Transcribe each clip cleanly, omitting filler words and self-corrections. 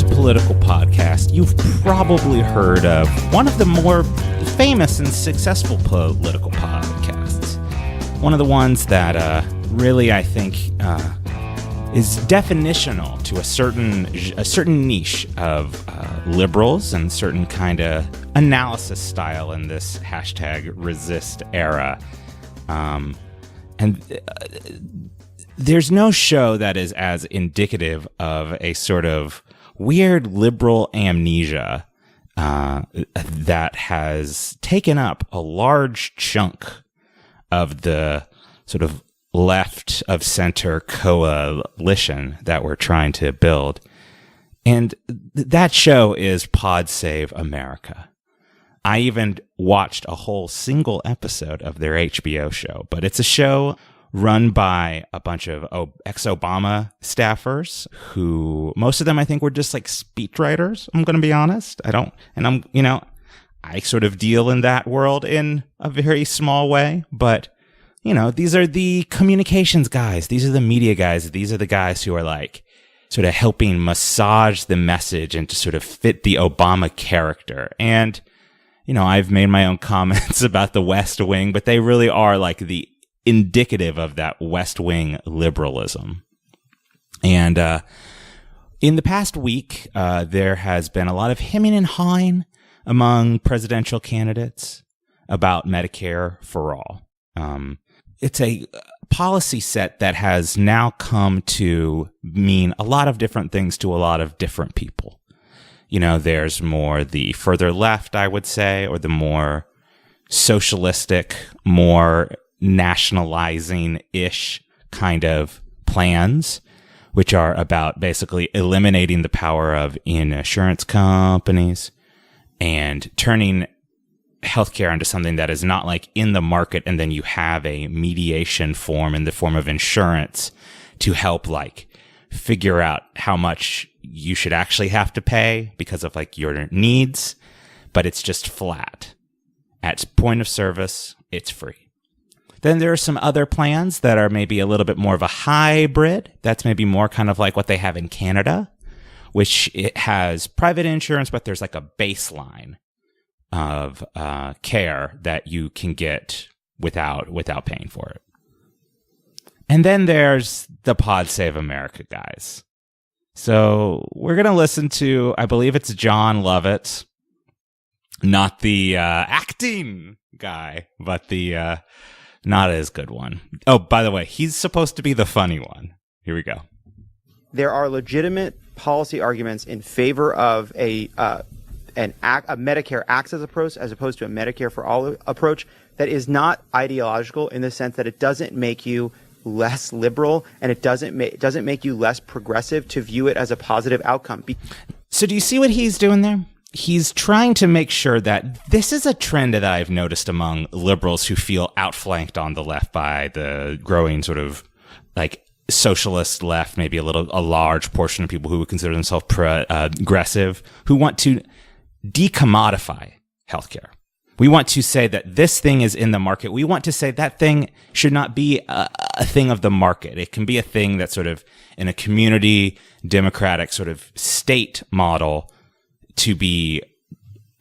political podcast, you've probably heard of one of the more famous and successful political podcasts. One of the ones that really, I think, is definitional to a certain niche of liberals and certain kind of analysis style in this hashtag resist era. There's no show that is as indicative of a sort of weird liberal amnesia that has taken up a large chunk of the sort of left of center coalition that we're trying to build. And that show is Pod Save America. I even watched a whole single episode of their HBO show, but it's a show run by a bunch of ex-Obama staffers who, most of them I think were just like speechwriters, I'm going to be honest. I sort of deal in that world in a very small way, but these are the communications guys. These are the media guys. These are the guys who are like sort of helping massage the message and to sort of fit the Obama character. And, I've made my own comments about the West Wing, but they really are like the indicative of that West Wing liberalism. And in the past week, there has been a lot of hemming and hawing among presidential candidates about Medicare for all. It's a policy set that has now come to mean a lot of different things to a lot of different people. There's more the further left, I would say, or the more socialistic, more nationalizing-ish kind of plans, which are about basically eliminating the power of insurance companies and turning healthcare into something that is not like in the market, and then you have a mediation form in the form of insurance to help like figure out how much you should actually have to pay because of like your needs, but it's just flat. At point of service, it's free. Then there are some other plans that are maybe a little bit more of a hybrid. That's maybe more kind of like what they have in Canada, which it has private insurance, but there's like a baseline of care that you can get without paying for it. And then there's the Pod Save America guys. So we're going to listen to, I believe it's Jon Lovitz, not the acting guy, but the not as good one. Oh, by the way, he's supposed to be the funny one. Here we go. There are legitimate policy arguments in favor of a Medicare access approach as opposed to a Medicare for all approach that is not ideological in the sense that it doesn't make you less liberal and it doesn't make you less progressive to view it as a positive outcome. So do you see what he's doing there? He's trying to make sure that this is a trend that I've noticed among liberals who feel outflanked on the left by the growing sort of like socialist left, maybe a large portion of people who would consider themselves progressive, who want to decommodify healthcare. We want to say that this thing is in the market. We want to say that thing should not be a thing of the market. It can be a thing that's sort of in a community democratic sort of state model to be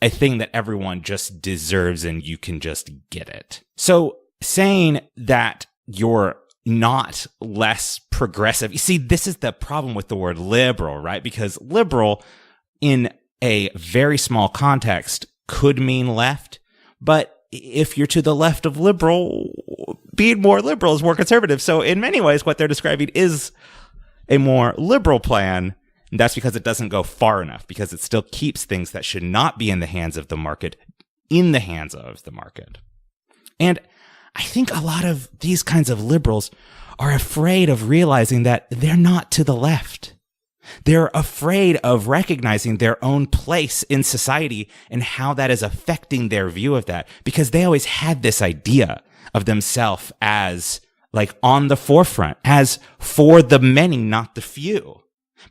a thing that everyone just deserves and you can just get it. So saying that you're not less progressive, you see, this is the problem with the word liberal, right? Because liberal in a very small context could mean left, but if you're to the left of liberal, being more liberal is more conservative. So in many ways, what they're describing is a more liberal plan. And that's because it doesn't go far enough, because it still keeps things that should not be in the hands of the market in the hands of the market. And I think a lot of these kinds of liberals are afraid of realizing that they're not to the left. They're afraid of recognizing their own place in society and how that is affecting their view of that, because they always had this idea of themselves as like on the forefront, as for the many, not the few.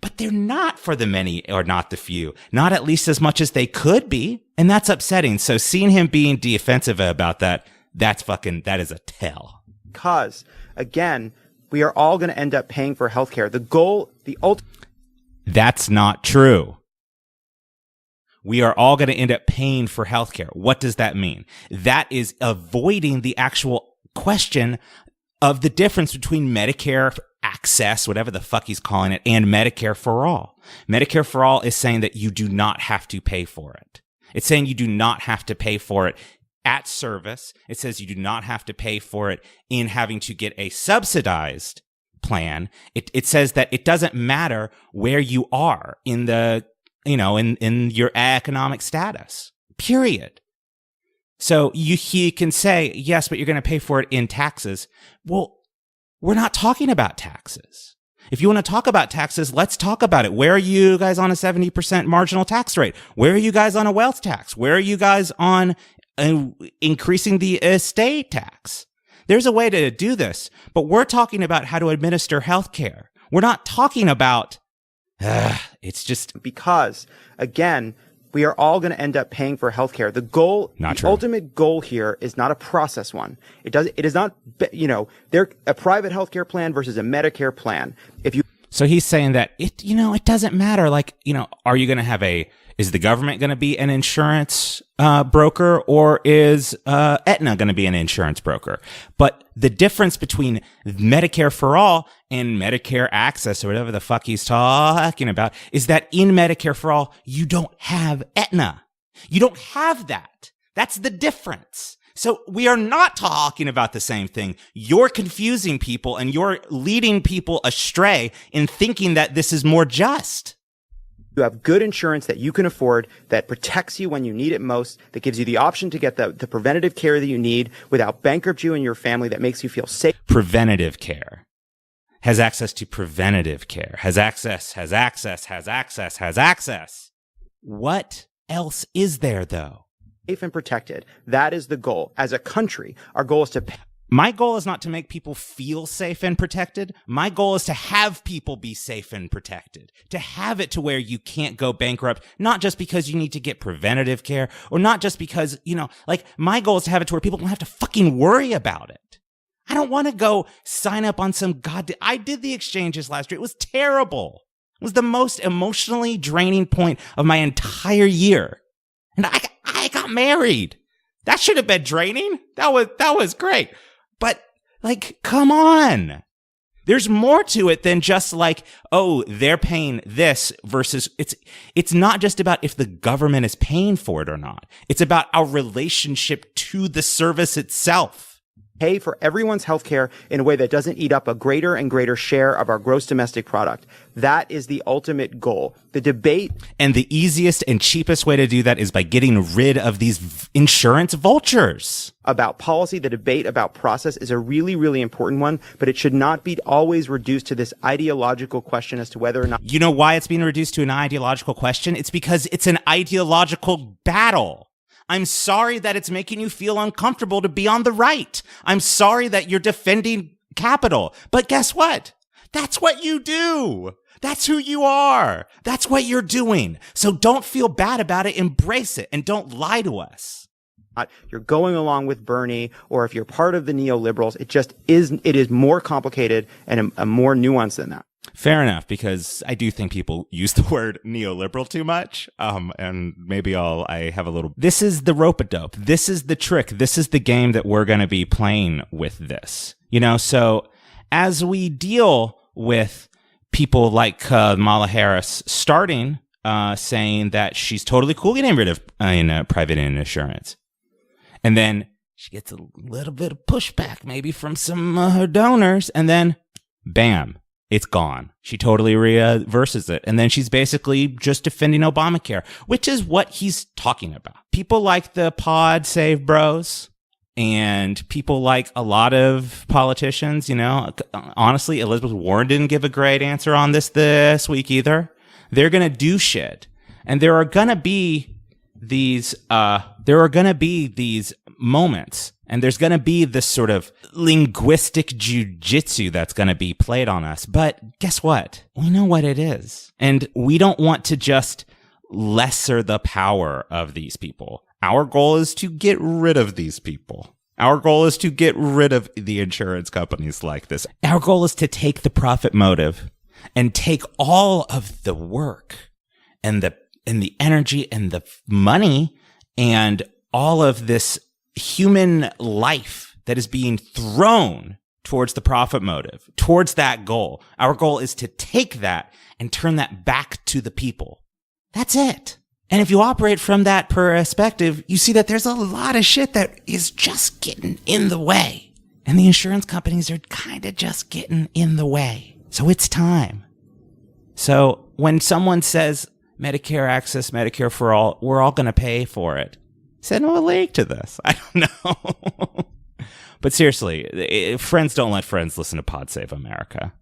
But they're not for the many or not the few, not at least as much as they could be. And that's upsetting. So seeing him being defensive about that, that is a tell. Because, again, we are all going to end up paying for healthcare. The goal, the ultimate. That's not true. we are all going to end up paying for healthcare. What does that mean? That is avoiding the actual question of the difference between Medicare access, whatever the fuck he's calling it, and Medicare for all. Medicare for all is saying that you do not have to pay for it. It's saying you do not have to pay for it at service. It says you do not have to pay for it in having to get a subsidized plan. It says that it doesn't matter where you are in the, in your economic status, period. So he can say, yes, but you're going to pay for it in taxes. Well, we're not talking about taxes. If you want to talk about taxes, let's talk about it. Where are you guys on a 70% marginal tax rate? Where are you guys on a wealth tax? Where are you guys on increasing the estate tax? There's a way to do this, but we're talking about how to administer healthcare. We're not talking about, it's just. Because, again, we are all going to end up paying for healthcare. The ultimate goal here is not a process one. It is not, they're a private healthcare plan versus a Medicare plan. So he's saying that it doesn't matter. Like, are you going to have is the government going to be an insurance broker, or is Aetna going to be an insurance broker? But the difference between Medicare for all and Medicare access, or whatever the fuck he's talking about, is that in Medicare for all, you don't have Aetna. You don't have that. That's the difference. So we are not talking about the same thing. You're confusing people and you're leading people astray in thinking that this is more just. You have good insurance that you can afford, that protects you when you need it most, that gives you the option to get the preventative care that you need without bankrupting you and your family, that makes you feel safe. Preventative care. Has access to preventative care. Has access. What else is there, though? Safe and protected. That is the goal. As a country, our goal is to pay. My goal is not to make people feel safe and protected. My goal is to have people be safe and protected, to have it to where you can't go bankrupt, not just because you need to get preventative care, or not just because, my goal is to have it to where people don't have to fucking worry about it. I don't want to go sign up on some I did the exchanges last year. It was terrible. It was the most emotionally draining point of my entire year. And I got married. That should have been draining. That was great. But come on. There's more to it than just they're paying this versus it's not just about if the government is paying for it or not. It's about our relationship to the service itself. Pay for everyone's healthcare in a way that doesn't eat up a greater and greater share of our gross domestic product. That is the ultimate goal. The debate. And the easiest and cheapest way to do that is by getting rid of these insurance vultures. About policy, the debate about process is a really, really important one, but it should not be always reduced to this ideological question as to whether or not. You know why it's being reduced to an ideological question? It's because it's an ideological battle. I'm sorry that it's making you feel uncomfortable to be on the right. I'm sorry that you're defending capital. But guess what? That's what you do. That's who you are. That's what you're doing. So don't feel bad about it. Embrace it and don't lie to us. You're going along with Bernie, or if you're part of the neoliberals, it is more complicated and a more nuanced than that. Fair enough, because I do think people use the word neoliberal too much, and maybe I have a little. This is the rope-a-dope. This is the trick. This is the game that we're going to be playing with this. So as we deal with people like Kamala Harris starting saying that she's totally cool getting rid of private insurance, and then she gets a little bit of pushback maybe from some of her donors, and then bam. It's gone. She totally reverses it. And then she's basically just defending Obamacare, which is what he's talking about. People like the Pod Save Bros and people like a lot of politicians, honestly, Elizabeth Warren didn't give a great answer on this week either. They're going to do shit. And there are going to be these moments. And there's going to be this sort of linguistic jujitsu that's going to be played on us. But guess what? We know what it is. And we don't want to just lesser the power of these people. Our goal is to get rid of these people. Our goal is to get rid of the insurance companies like this. Our goal is to take the profit motive and take all of the work and the and the energy and the money and all of this human life that is being thrown towards the profit motive, towards that goal. Our goal is to take that and turn that back to the people. That's it. And if you operate from that perspective, you see that there's a lot of shit that is just getting in the way. And the insurance companies are kind of just getting in the way. So it's time. So when someone says Medicare access, Medicare for all, we're all going to pay for it, send them a link to this. I don't know. But seriously, friends don't let friends listen to Pod Save America.